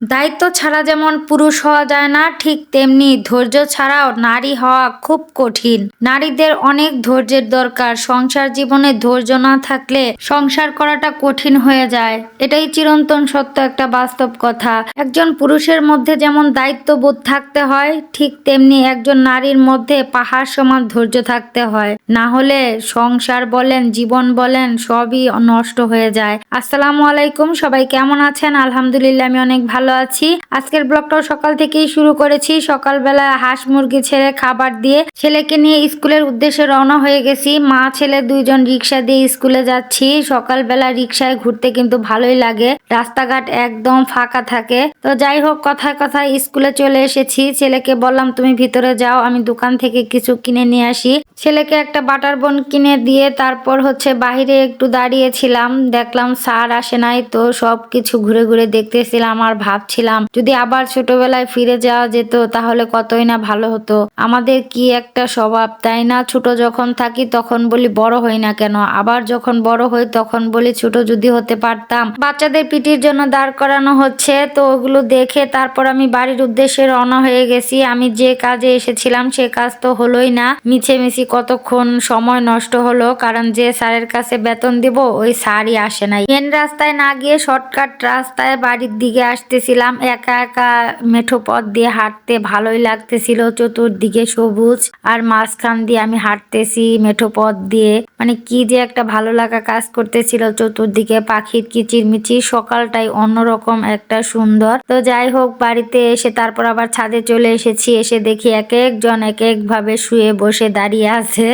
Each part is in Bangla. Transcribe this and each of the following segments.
দায়িত্ব ছাড়া যেমন পুরুষ হওয়া যায় না, ঠিক তেমনি ধৈর্য ছাড়াও নারী হওয়া খুব কঠিন। নারীদের অনেক ধৈর্যের দরকার। সংসার জীবনে ধৈর্য না থাকলে সংসার করাটা কঠিন হয়ে যায়। এটাই চিরন্তন সত্য একটা বাস্তব কথা। একজন পুরুষের মধ্যে যেমন দায়িত্ববোধ থাকতে হয়, ঠিক তেমনি একজন নারীর মধ্যে পাহাড় সমান ধৈর্য থাকতে হয়। না হলে সংসার বলেন, জীবন বলেন, সবই নষ্ট হয়ে যায়। আসসালামু আলাইকুম, সবাই কেমন আছেন? আলহামদুলিল্লাহ, আমি অনেক ভালো আছি। আজকের ব্লগটাও সকাল থেকেই শুরু করেছি। সকালবেলা হাঁস মুরগি ছেড়ে খাবার দিয়ে ছেলেকে নিয়ে স্কুলের উদ্দেশ্যে রওনা হয়ে গেছি। মা ছেলে দুইজন রিক্সা দিয়ে স্কুলে যাচ্ছি। সকালবেলা রিক্সায় ঘুরতে কিন্তু ভালোই লাগে, রাস্তাঘাট একদম ফাঁকা থাকে। তো যাই হোক, কথায় কথায় স্কুলে চলে এসেছি। ছেলেকে বললাম তুমি ভিতরে যাও, আমি দোকান থেকে কিছু কিনে নিয়ে আসি। ছেলেকে একটা বাটার বোন কিনে দিয়ে তারপর বাহিরে একটু দাঁড়িয়েছিলাম। দেখলাম স্যার আসে নাই, তো সবকিছু ঘুরে ঘুরে দেখতেছিলাম আর ভাবছিলাম যদি আবার ছোটবেলায় ফিরে যাওয়া যেত তাহলে কতই না ভালো হতো। আমাদের কি একটা স্বভাব, তাই না? ছোট যখন থাকি তখন বলি বড় হই না কেন, আবার যখন বড় হই তখন বলি ছোট যদি হতে পারতাম। বাচ্চাদের পিটির জন্য দাঁড় করানো হচ্ছে, তো ওগুলো দেখে তারপর আমি বাড়ির উদ্দেশ্যে রওনা হয়ে গেছি। আমি যে কাজে এসেছিলাম সে কাজ তো হলোই না। মিছেমিছি কতক্ষণ সময় নষ্ট হলো, কারণ যে স্যারের কাছে বেতন দিব ওই স্যারই আসে নাই। মেন রাস্তায় না গিয়ে শর্টকাট রাস্তায় বাড়ির দিকে আসতেছিলাম। একা একা মেঠো পথ দিয়ে হাঁটতে ভালোই লাগতেছিল। চতুর্দিকে সবুজ আর মাঝখান দিয়ে আমি হাঁটতেছি মেঠো পথ দিয়ে, মানে কি যে একটা ভালো লাগা কাজ করতেছিল। চতুর্দিকে পাখির কিচিরমিচির, সকালটাই অন্যরকম একটা সুন্দর। তো যাই হোক, বাড়িতে এসে তারপর আবার ছাদে চলে এসেছি। এসে দেখি এক একজন এক এক ভাবে শুয়ে বসে দাঁড়িয়ে আছে।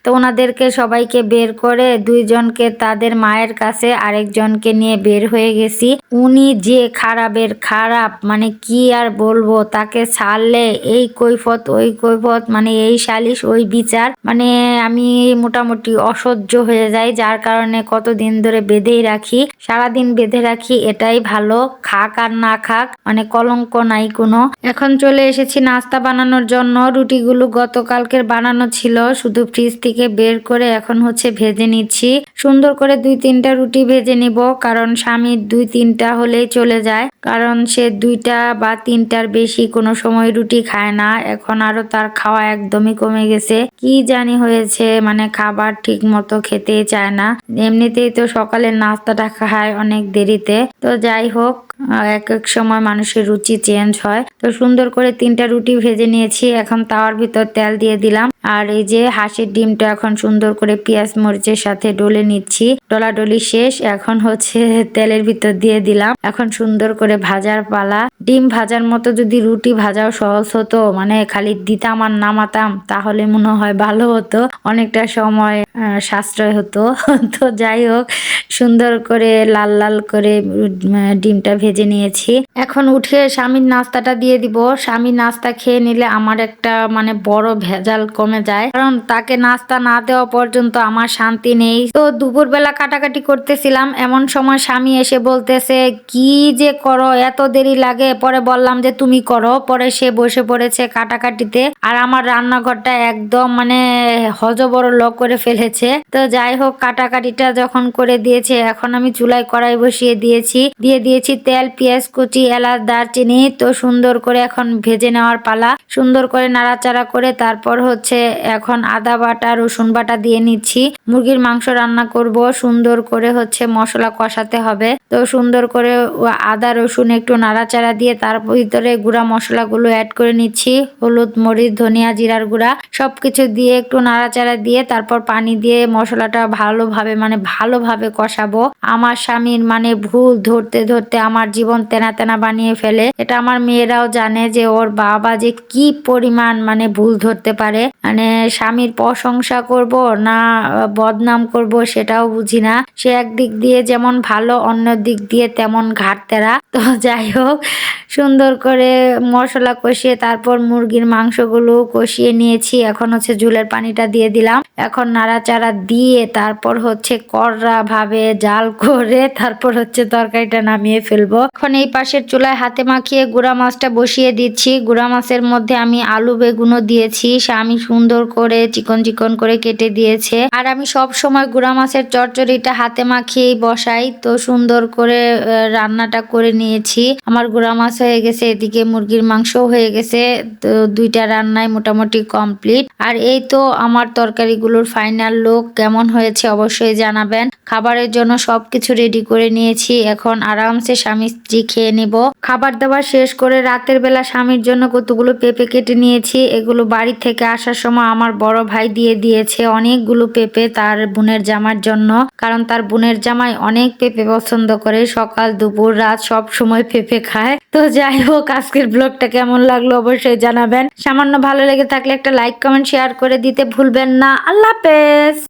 তো ওনাদেরকে সবাইকে বের করে দুইজনকে তাদের মায়ের কাছে, আরেকজনকে নিয়ে বের হয়ে গেছি। উনি যে খারাপের খারাপ, মানে কি আর বলবো, তাকে ছাড়লে এই কৈফত ওই কৈফত, মানে এই সালিশ ওই বিচার, মানে আমি মোটামুটি অসহ্য হয়ে যাই। যার কারণে কতদিন ধরে বেঁধেই রাখি, সারাদিন বেঁধে রাখি। এটাই ভালো, খাক আর না খাক, মানে কলঙ্ক নাই কোনো। এখন চলে এসেছি নাস্তা বানানোর জন্য। রুটিগুলো গতকালকের বানানো ছিল, শুধু ফ্রিজ থেকে বের করে এখন ভেজে নিচ্ছি। সুন্দর করে 2-3টা রুটি ভেজে নিব, কারণ স্বামীর 2-3টা হলেই চলে যায়, কারণ সে 2টা বা 3টার বেশি কোনো সময় রুটি খায় না। এখন আরো তার খাওয়া একদমই কমে গেছে, কি জানি হয়েছে, মানে খাবার ঠিক মতো খেতেই চায় না। এমনিতেই তো সকালের নাস্তাটা খায় অনেক দেরিতে। তো যাই হোক, এক এক সময় মানুষের রুচি চেঞ্জ হয়। তো সুন্দর করে 3টা রুটি ভেজে নিয়েছি। এখন তাওয়ার ভিতর তেল দিয়ে দিলাম, আর এই যে হাঁসের ডিমটা এখন সুন্দর করে পেঁয়াজ মরিচের সাথে ডলে নিচ্ছি। ডলাডলি শেষ, এখন তেলের ভিতর দিয়ে দিলাম। এখন সুন্দর করে ভাজার পালা। ডিম ভাজার মতো যদি রুটি ভাজাও সহজ হতো, মানে খালি দিতাম আর নামাতাম, তাহলে মনে হয় ভালো হতো, অনেকটা সময় সাশ্রয় হতো। তো যাই হোক, সুন্দর করে লাল লাল করে ডিমটা ভেজে নিয়েছি। এখন উঠে স্বামীর নাস্তাটা দিয়ে দিব। স্বামী নাস্তা খেয়ে নিলে আমার একটা মানে বড় ভেজাল কমে যায়, কারণ তাকে নাস্তা না দেওয়া পর্যন্ত আমার শান্তি নেই। তো দুপুরবেলা কাটাকাটি করতেছিলাম, এমন সময় স্বামী এসে বলতেছে কি যে করো, এত দেরি লাগে? পরে বললাম যে তুমি করো। পরে সে বসে পড়েছে কাটাকাটিতে, আর আমার রান্নাঘরটা একদম মানে হজবরল করে ফেলেছে। তো যাই হোক, কাটাকাটিটা যখন করে দিয়েছে, এখন আমি চুলায় কড়াই বসিয়ে দিয়েছি তেল, পেঁয়াজ কুচি, এলাচ, দারচিনি। তো সুন্দর করে এখন ভেজে নেওয়ার পালা। সুন্দর করে নাড়াচাড়া করে তারপর এখন আদা বাটা রসুন বাটা দিয়ে নিচ্ছি। মুরগির মাংস রান্না করব, সুন্দর করে মশলা কষাতে হবে। তো সুন্দর করে আদা রসুন একটু নাড়াচাড়া দিয়ে তার ভিতরে গুঁড়া মশলাগুলো অ্যাড করে নিচ্ছি। হলুদ, মরিচ, ধনিয়া, জিরার গুঁড়া সবকিছু দিয়ে একটু নাড়াচাড়া দিয়ে তারপর পানি দিয়ে মশলাটা ভালোভাবে কষাবো। আমার স্বামীর ভুল ধরতে ধরতে আমার জীবন তেনা তেনা বানিয়ে ফেলে। এটা আমার মেয়েরাও জানে যে ওর বাবা যে কি পরিমাণ ভুল ধরতে পারে। স্বামীর প্রশংসা করব না বদনাম করব সেটাও বুঝি না। সে একদিক দিয়ে যেমন ভালো, অন্য দিক দিয়ে তেমন ঘাটতেরা। তো যাই হোক, সুন্দর করে মশলা কষিয়ে তারপর মুরগির মাংসগুলো কষিয়ে নিয়েছি। এখন ঝোলের পানিটা দিয়ে দিলাম। এখন নাড়াচাড়া দিয়ে তারপর হচ্ছে কড়া ভাবে জাল করে তারপর হচ্ছে তরকারিটা নামিয়ে ফেলবো। এখন এই পাশের চুলায় হাতে মাখিয়ে গুঁড়া মাছটা বসিয়ে দিচ্ছি। গুঁড়া মাছের মধ্যে আমি আলু বেগুনও দিয়েছি, স্বামী সুন্দর করে চিকন চিকন করে কেটে দিয়েছে। আর আমি সব সময় গুঁড়া মাছের চচ্চড়িটা হাতে মাখিয়েই বসাই, তো সুন্দর করে রান্নাটা করে নিয়েছি। আমার গুঁড়া মাছ হয়ে গেছে, এদিকে মুরগির মাংস হয়ে গেছে, তো দুইটা রান্নায় মোটামুটি কমপ্লিট। আর এই তো আমার তরকারিগুলোর ফাইনাল লুক কেমন হয়েছে অবশ্যই জানাবেন। খাবারের জন্য সবকিছু রেডি করে নিয়েছি, এখন আরামসে স্বামী স্ত্রী খেয়ে নিব। খাবার দাবার শেষ করে রাতের বেলা স্বামীর জন্য কতগুলো পেঁপে কেটে নিয়েছি। এগুলো বাড়ি থেকে আসার সময় আমার বড় ভাই দিয়ে দিয়েছে অনেকগুলো পেঁপে তার বোনের জামার জন্য, কারণ তার বোনের জামাই অনেক পেঁপে পছন্দ করে, সকাল দুপুর রাত সব সময় পেঁপে খায়। তো যাই হোক, আজকের ব্লগটা কেমন লাগলো অবশ্যই জানাবেন। সামান্য ভালো লেগে থাকলে একটা লাইক কমেন্ট শেয়ার করে দিতে ভুলবেন না। আল্লাহ হাফেজ।